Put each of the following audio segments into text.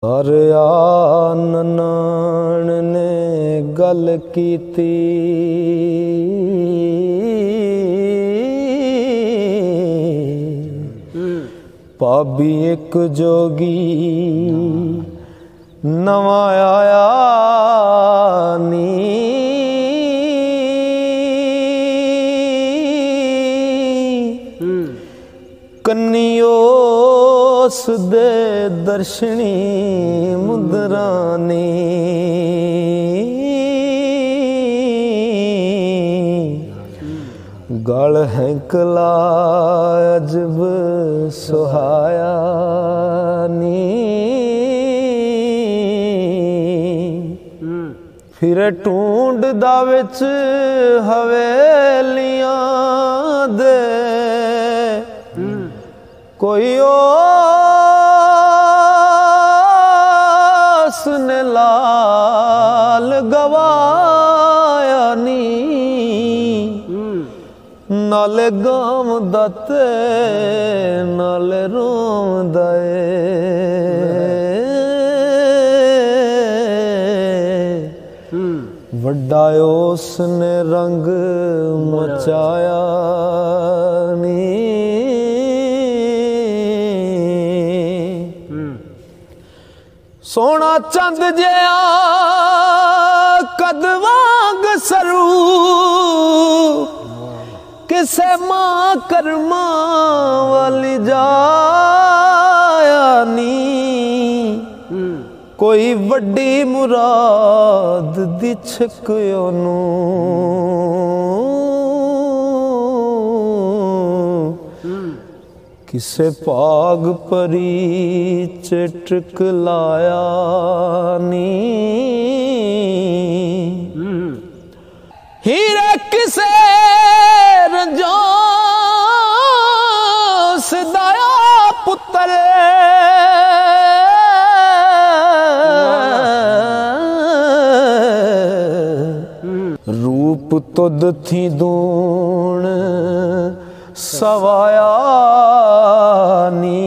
हर आनन ने गल कीती भाभी एक जोगी नवा आया नी कन्नियोस दे दर्शनी मुद्रानी गल हैंकला अजब सुहाया नी फिर ढूंढदा विच हवेलियां दे कोई उसने लाल गवाया नी नाले गाम दते नाले रोम दए वड्डा उसने रंग मचाया नी सोना चंद जया कद वांग सरू किसे मां कर्मा वाली जाया नी कोई वड्डी मुराद दी छक ओनू किसे भाग परी चटक लाया नी हीरे किसे रंजोस दाया पुत्र रूप तुद थी दूण सवाया नी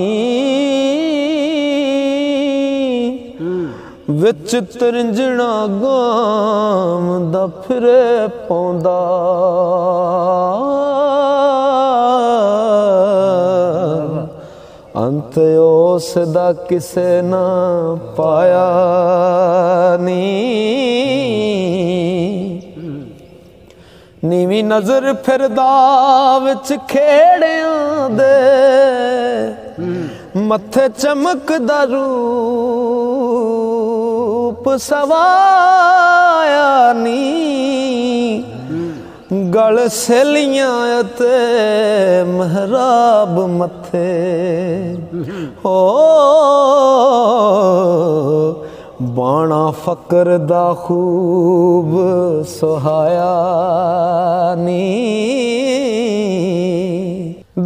विच तरिंजणा गाम दा फिरे पौंदा अंत उस दा किसे ना पाया नी नीवी नजर फिरदा विच खेड़ियां दे मथे चमकदा रूप सवाया नी गल सहेलियां ते महराब मथे हो बाणा फकर दा खूब सुहाया नी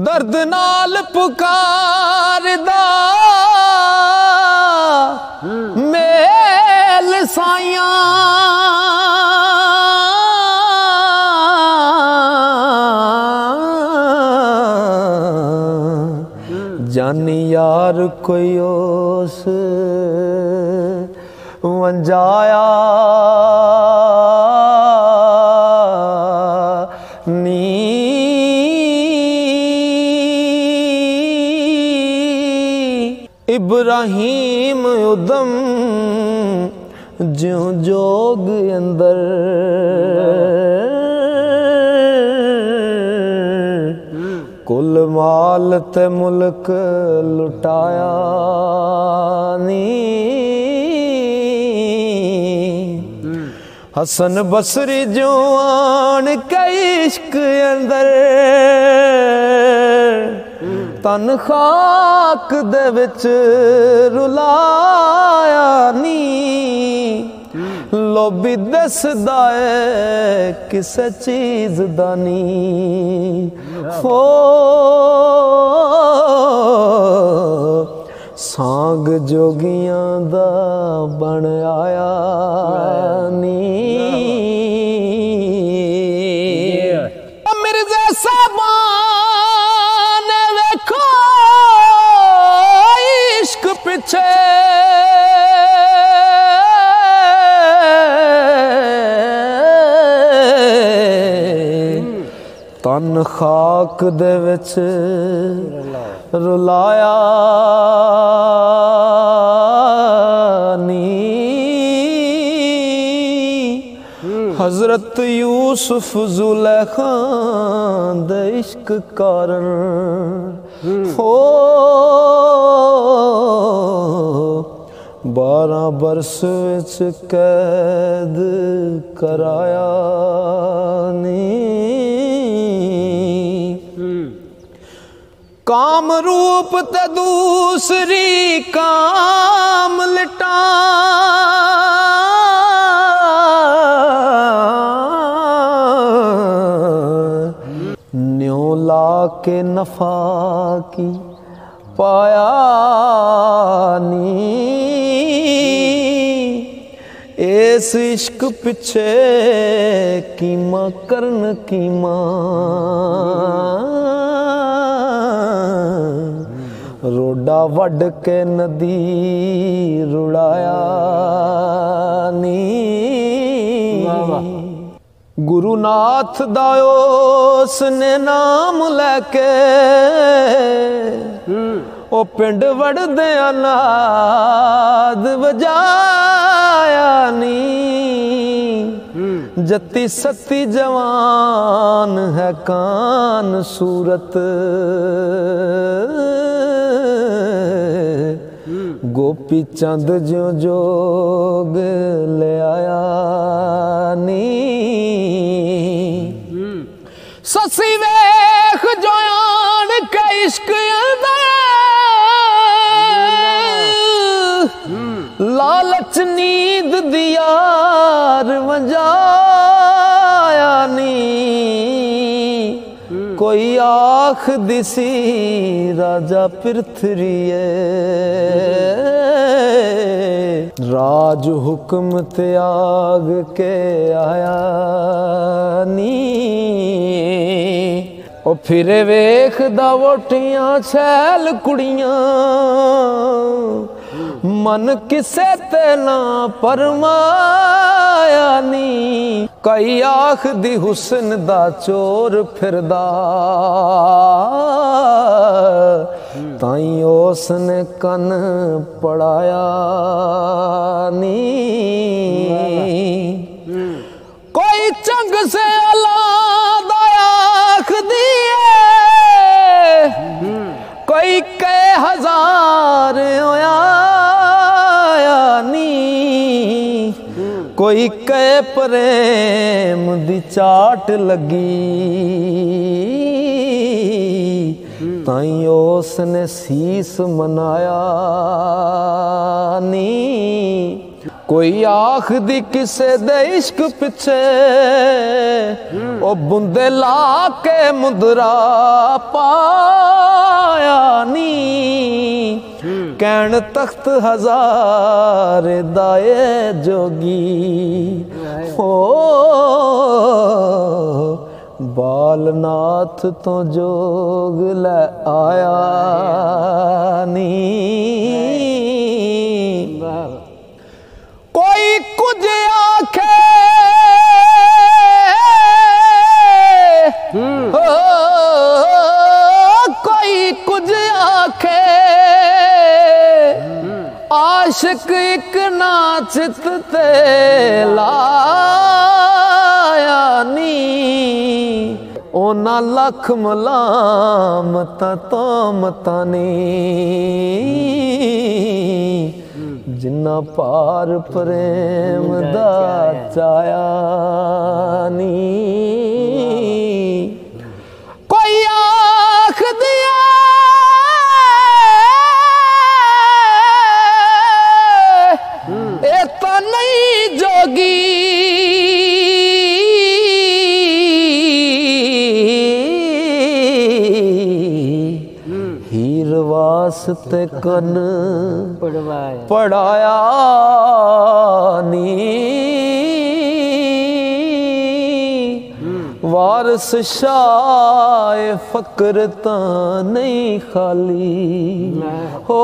दर्द नाल पुकारदा मेल साइया जानी यार कोई उस वंजाया नी इब्राहिम उदम ज्यों जोग अंदर कुल माल ते मुल्क लुटाया नी हसन बसरी जो आन के इश्क अंदर तन खाक दे विच रुलाया नी लोभी दसदा है किसे चीज दा नी हो सांग जोगियां दा बन आया नी मिर्जा साहबान वेखो इश्क पिछे तन खाक दे विच रुलाया नी हजरत यूसुफ जुलेखा दे इश्क कारण हो 12 बरस विच कैद कराया नी काम रूप ते दूसरी काम लिटा न्यों ला के नफा की पाया नी इस इश्क पिछे कीमा करन कीमा रोडा वड के नदी रुड़ाया नी गुरुनाथ दायोस ने नाम लैके ओ पिंड वड़दे नाद बजाया नी जत्ती सत्ती जवान है कान सूरत गोपी चंद जो जोग ले आया नी ससी वेख जोयान के इश्क लालच नींद दियार वजाया नी कोई आख दिसी राजा पृथ्वीए राज हुक्म त्याग के आया नी ओ फिरे वेखदा वोटियां छैल कुड़ियां मन किसे ते ना परमाया नी कई आख दी हुस्न दा चोर फिरदा ताई उसने कन पड़ाया नी कोई चंग से औलाद आख दिए कोई के हजार होया कोई कै प्रेम दी चाट लगी ताई उसने शीस मनाया नी कोई आख दी किसे दे इश्क पिछे ओ बुंदे ला के मुद्रा पाया नी कैन तख्त हजार दाए जोगी हो बालनाथ तो जोग ले आया नी कोई कुछ आखे कोई कुछ आखे आशिक एक नाचित ते लाया नी ओना लख मलामत तो मतानी जिन्ना पार प्रेम दा चाया नी कोई आख दिया ए तो नहीं जोगी वास्ते कन पढ़ाया नी वारस शाह फक्र ता नहीं खाली हो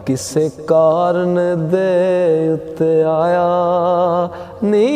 किसे कारण दे उत्ते आया नी